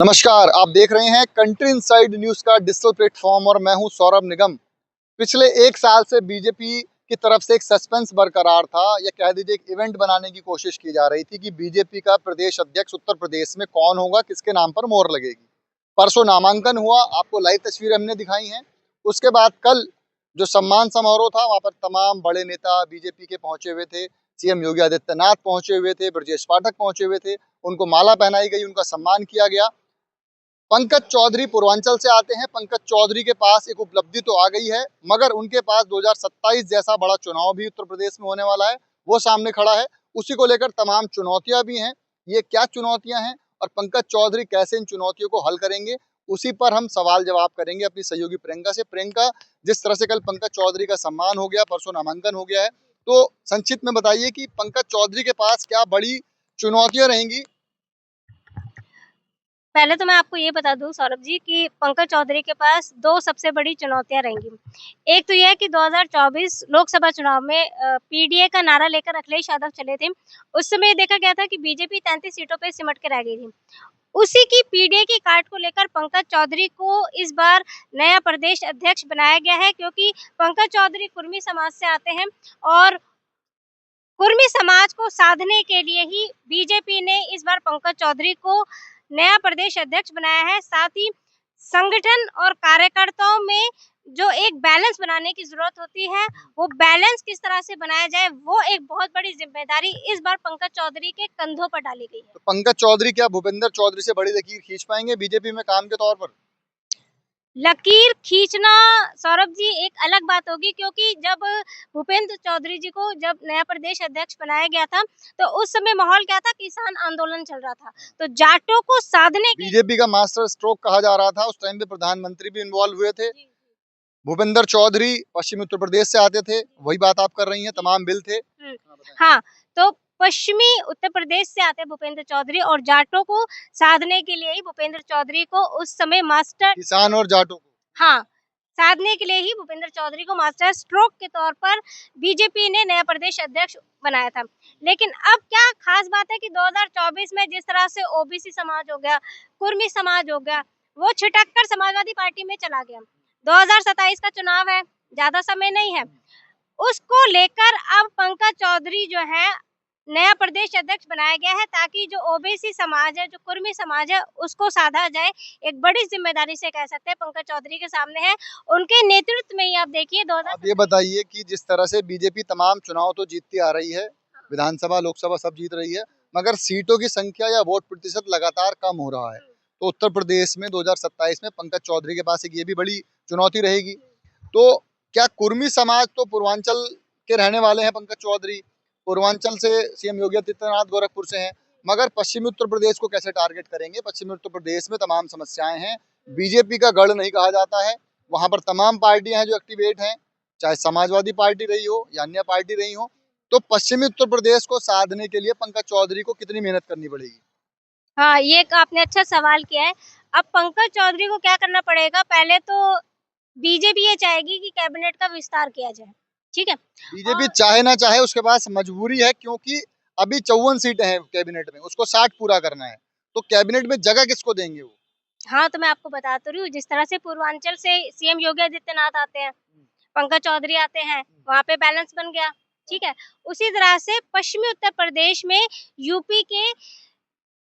नमस्कार, आप देख रहे हैं कंट्री इनसाइड न्यूज का डिजिटल प्लेटफॉर्म और मैं हूं सौरभ निगम। पिछले एक साल से बीजेपी की तरफ से एक सस्पेंस बरकरार था, या कह दीजिए एक इवेंट बनाने की कोशिश की जा रही थी कि बीजेपी का प्रदेश अध्यक्ष उत्तर प्रदेश में कौन होगा, किसके नाम पर मोहर लगेगी। परसों नामांकन हुआ, आपको लाइव तस्वीरें हमने दिखाई हैं। उसके बाद कल जो सम्मान समारोह था, वहां पर तमाम बड़े नेता बीजेपी के पहुंचे हुए थे। सीएम योगी आदित्यनाथ पहुंचे हुए थे, ब्रजेश पाठक पहुंचे हुए थे, उनको माला पहनाई गई, उनका सम्मान किया गया। पंकज चौधरी पूर्वांचल से आते हैं। पंकज चौधरी के पास एक उपलब्धि तो आ गई है, मगर उनके पास 2027 जैसा बड़ा चुनाव भी उत्तर प्रदेश में होने वाला है, वो सामने खड़ा है। उसी को लेकर तमाम चुनौतियां भी हैं। ये क्या चुनौतियां हैं और पंकज चौधरी कैसे इन चुनौतियों को हल करेंगे, उसी पर हम सवाल जवाब करेंगे अपनी सहयोगी प्रियंका से। प्रियंका, जिस तरह से कल पंकज चौधरी का सम्मान हो गया, परसों नामांकन हो गया है, तो संक्षिप्त में बताइए कि पंकज चौधरी के पास क्या बड़ी चुनौतियां रहेंगी। पहले तो मैं आपको ये बता दूं सौरभ जी कि पंकज चौधरी के पास दो सबसे बड़ी चुनौतियां रहेंगी। एक तो यह है कि 2024 लोकसभा चुनाव में पीडीए का नारा लेकर अखिलेश यादव चले थे। उस समय देखा गया था कि बीजेपी 33 सीटों पे सिमट के रह गई थी। उसी की पीडीए की काट को लेकर पंकज चौधरी को इस बार नया प्रदेश अध्यक्ष बनाया गया है, क्योंकि पंकज चौधरी कुर्मी समाज से आते हैं और कुर्मी समाज को साधने के लिए ही बीजेपी ने इस बार पंकज चौधरी को नया प्रदेश अध्यक्ष बनाया है। साथ ही संगठन और कार्यकर्ताओं में जो एक बैलेंस बनाने की जरूरत होती है, वो बैलेंस किस तरह से बनाया जाए, वो एक बहुत बड़ी जिम्मेदारी इस बार पंकज चौधरी के कंधों पर डाली गई है। तो पंकज चौधरी क्या भूपेंद्र चौधरी से बड़ी लकीर खींच पाएंगे बीजेपी में काम के तौर पर? लकीर खींचना सौरभ जी एक अलग बात होगी, क्योंकि जब भूपेंद्र चौधरी जी को जब नया प्रदेश अध्यक्ष बनाया गया था, तो उस समय माहौल क्या था, किसान आंदोलन चल रहा था। तो जाटों को साधने के बीजेपी का मास्टर स्ट्रोक कहा जा रहा था, उस टाइम पे प्रधानमंत्री भी इन्वॉल्व हुए थे। भूपेंद्र चौधरी पश्चिमी उत्तर प्रदेश से आते थे, वही बात आप कर रही हैं, तमाम बिल थे। हाँ, तो पश्चिमी उत्तर प्रदेश से आते भूपेंद्र चौधरी और जाटों को साधने के लिए ही भूपेंद्र चौधरी को उस समय मास्टर, किसान और जाटों को, हाँ, साधने के लिए ही भूपेंद्र चौधरी को मास्टर स्ट्रोक के तौर पर बीजेपी ने नया प्रदेश अध्यक्ष बनाया था। लेकिन अब क्या खास बात है कि 2024 में जिस तरह से ओबीसी समाज हो गया, कुर्मी समाज हो गया, वो छिटक कर समाजवादी पार्टी में चला गया। 2027 का चुनाव है, ज्यादा समय नहीं है। उसको लेकर अब पंकज चौधरी जो है नया प्रदेश अध्यक्ष बनाया गया है, ताकि जो ओबीसी समाज है, जो कुर्मी समाज है, उसको साधा जाए। एक बड़ी जिम्मेदारी से कह सकते हैं पंकज चौधरी के सामने है। उनके नेतृत्व में ही आप देखिए आप ये बताइए कि जिस तरह से बीजेपी तमाम चुनाव तो जीतती आ रही है, विधानसभा लोकसभा सब जीत रही है, मगर सीटों की संख्या या वोट प्रतिशत लगातार कम हो रहा है। तो उत्तर प्रदेश में 2027 में पंकज चौधरी के पास एक ये भी बड़ी चुनौती रहेगी। तो क्या कुर्मी समाज, तो पूर्वांचल के रहने वाले हैं पंकज चौधरी, पूर्वांचल से सीएम योगी आदित्यनाथ गोरखपुर से हैं, मगर पश्चिमी उत्तर प्रदेश को कैसे टारगेट करेंगे? पश्चिमी उत्तर प्रदेश में तमाम समस्याएं हैं, बीजेपी का गढ़ नहीं कहा जाता है, वहां पर तमाम पार्टियां हैं जो एक्टिवेट हैं, चाहे समाजवादी पार्टी रही हो या अन्य पार्टी रही हो। तो पश्चिमी उत्तर प्रदेश को साधने के लिए पंकज चौधरी को कितनी मेहनत करनी पड़ेगी? हाँ, ये एक आपने अच्छा सवाल किया है। अब पंकज चौधरी को क्या करना पड़ेगा, पहले तो बीजेपी ये चाहेगी कि कैबिनेट का विस्तार किया जाए, ठीक है। बीजेपी और चाहे ना चाहे उसके पास मजबूरी है, क्योंकि अभी 54 सीटें हैं कैबिनेट में, उसको 60 पूरा करना है। तो कैबिनेट में जगह किसको देंगे वो? हाँ, तो मैं आपको बता तो रही हूँ, जिस तरह से पूर्वांचल से सीएम योगी आदित्यनाथ आते हैं, पंकज चौधरी आते हैं, वहाँ पे बैलेंस बन गया, ठीक है। उसी तरह से पश्चिमी उत्तर प्रदेश में यूपी के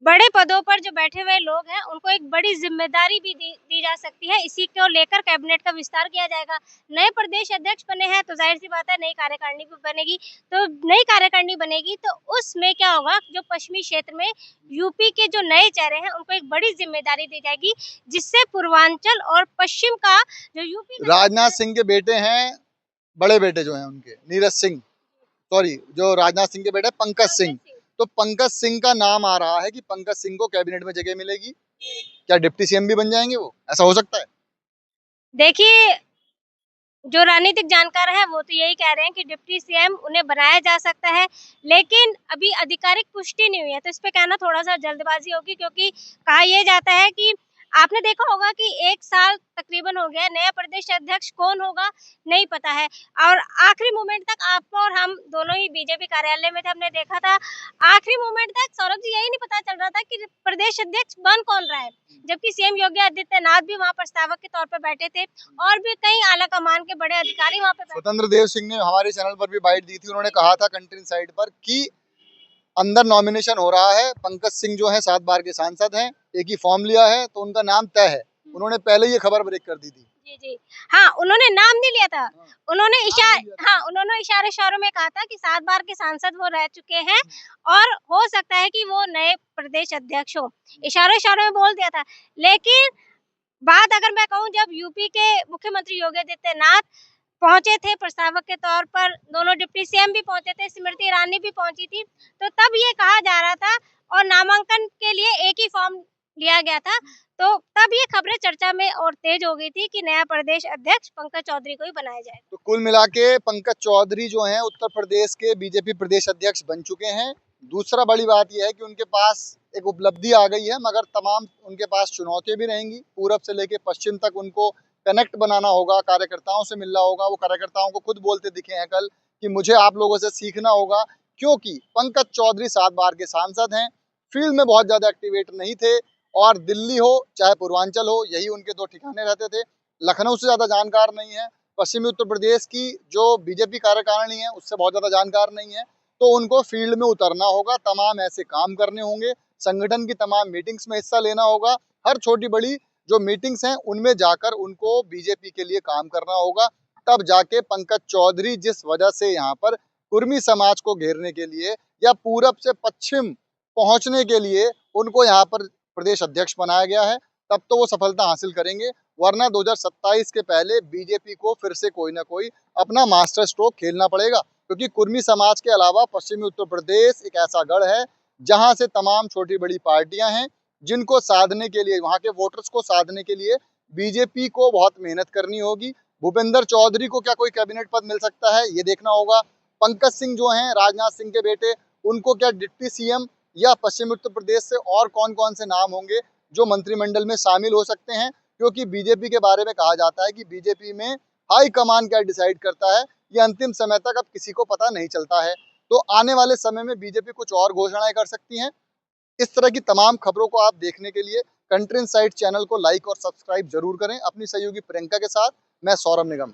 बड़े पदों पर जो बैठे हुए लोग हैं, उनको एक बड़ी जिम्मेदारी भी दी जा सकती है। इसी को लेकर कैबिनेट का विस्तार किया जाएगा। नए प्रदेश अध्यक्ष बने हैं, तो जाहिर सी बात है नई कार्यकारिणी भी बनेगी। तो नई कार्यकारिणी बनेगी तो उसमें क्या होगा, जो पश्चिमी क्षेत्र में यूपी के जो नए चेहरे हैं, उनको एक बड़ी जिम्मेदारी दी जाएगी, जिससे पूर्वांचल और पश्चिम का जो यूपी का राजनाथ सिंह के बेटे हैं, बड़े बेटे जो हैं उनके, नीरज सिंह, सॉरी, जो राजनाथ सिंह के बेटे पंकज सिंह। तो पंकज सिंह का नाम आ रहा है कि पंकज सिंह को कैबिनेट में जगह मिलेगी। क्या डिप्टी सीएम भी बन जाएंगे वो? ऐसा हो सकता है? देखिए, जो राजनीतिक जानकार हैं वो तो यही कह रहे हैं कि डिप्टी सीएम उन्हें बनाया जा सकता है, लेकिन अभी आधिकारिक पुष्टि नहीं हुई है, तो इस पे कहना थोड़ा सा जल्दबाजी होगी, क्योंकि कहा यह जाता है कि आपने देखा होगा कि 1 साल तकरीबन हो गया, नया प्रदेश अध्यक्ष कौन होगा नहीं पता है और आखिरी मोमेंट तक आप और हम दोनों ही बीजेपी कार्यालय में थे, हमने देखा था आखिरी मोमेंट तक सौरभ जी यही नहीं पता चल रहा था कि प्रदेश अध्यक्ष बन कौन रहा है, जबकि सीएम योगी आदित्यनाथ भी वहाँ प्रस्तावक के तौर पर बैठे थे और भी कई आला कमान के बड़े अधिकारी वहाँ पे स्वतंत्र देव सिंह ने हमारे चैनल पर भी बाइट दी थी, उन्होंने कहा था कंट्री इनसाइड पर कि अंदर नॉमिनेशन हो रहा है, पंकज सिंह जो है 7 बार के सांसद हैं, एक ही फॉर्म लिया है तो उनका नाम तय है। उन्होंने पहले ये खबर ब्रेक कर दी थी। जी, जी। हाँ, उन्होंने नाम नहीं लिया था। हाँ, उन्होंने नाम इशारे-इशारों में कहा था कि 7 बार के सांसद वो रह चुके हैं और हो सकता है कि वो नए प्रदेश अध्यक्ष हों। इशारों-इशारों में बोल दिया था। लेकिन बात अगर मैं कहूँ जब यूपी के मुख्यमंत्री योगी आदित्यनाथ पहुँचे थे प्रस्तावक के तौर पर, दोनों डिप्टी सीएम भी पहुँचे थे, स्मृति ईरानी भी पहुँची थी, तो तब ये कहा जा रहा था और नामांकन के लिए एक ही फॉर्म लिया गया था, तो तब ये खबरें चर्चा में और तेज हो गई थी कि नया प्रदेश अध्यक्ष पंकज चौधरी को ही बनाया जाए। तो कुल मिला के पंकज चौधरी जो हैं उत्तर प्रदेश के बीजेपी प्रदेश अध्यक्ष बन चुके हैं। दूसरा बड़ी बात यह है कि उनके पास एक उपलब्धि आ गई है, मगर तमाम उनके पास चुनौतियां भी रहेंगी। पूरब से लेकर पश्चिम तक उनको कनेक्ट बनाना होगा, कार्यकर्ताओं से मिलना होगा। वो कार्यकर्ताओं को खुद बोलते दिखे हैं कल कि मुझे आप लोगों से सीखना होगा, क्योंकि पंकज चौधरी 7 बार के सांसद हैं, फील्ड में बहुत ज्यादा एक्टिवेट नहीं थे और दिल्ली हो चाहे पूर्वांचल हो यही उनके 2 ठिकाने रहते थे। लखनऊ से ज्यादा जानकार नहीं है, पश्चिमी उत्तर प्रदेश की जो बीजेपी कार्यकारिणी है उससे बहुत ज्यादा जानकार नहीं है। तो उनको फील्ड में उतरना होगा, तमाम ऐसे काम करने होंगे, संगठन की तमाम मीटिंग्स में हिस्सा लेना होगा। हर छोटी बड़ी जो मीटिंग्स हैं उनमें जाकर उनको बीजेपी के लिए काम करना होगा। तब जाके पंकज चौधरी जिस वजह से यहाँ पर कुर्मी समाज को घेरने के लिए या पूरब से पश्चिम पहुंचने के लिए उनको यहाँ पर प्रदेश अध्यक्ष बनाया गया है, तब तो वो सफलता हासिल करेंगे। वरना 2027 के पहले बीजेपी को फिर से कोई ना कोई अपना मास्टर स्ट्रोक खेलना पड़ेगा, क्योंकि कुर्मी समाज के अलावा पश्चिमी उत्तर प्रदेश एक ऐसा गढ़ है जहां से तमाम छोटी बड़ी पार्टियां हैं जिनको साधने के लिए, वहां के वोटर्स को साधने के लिए बीजेपी को बहुत मेहनत करनी होगी। भूपेंद्र चौधरी को क्या कोई कैबिनेट पद मिल सकता है, ये देखना होगा। पंकज सिंह जो हैं राजनाथ सिंह के बेटे, उनको क्या डिप्टी सीएम या पश्चिमी उत्तर प्रदेश से और कौन कौन से नाम होंगे जो मंत्रिमंडल में शामिल हो सकते हैं, क्योंकि बीजेपी के बारे में कहा जाता है कि बीजेपी में हाई कमान क्या डिसाइड करता है ये अंतिम समय तक अब किसी को पता नहीं चलता है। तो आने वाले समय में बीजेपी कुछ और घोषणाएं कर सकती हैं। इस तरह की तमाम खबरों को आप देखने के लिए कंट्री इनसाइड चैनल को लाइक और सब्सक्राइब जरूर करें। अपनी सहयोगी प्रियंका के साथ मैं सौरभ निगम।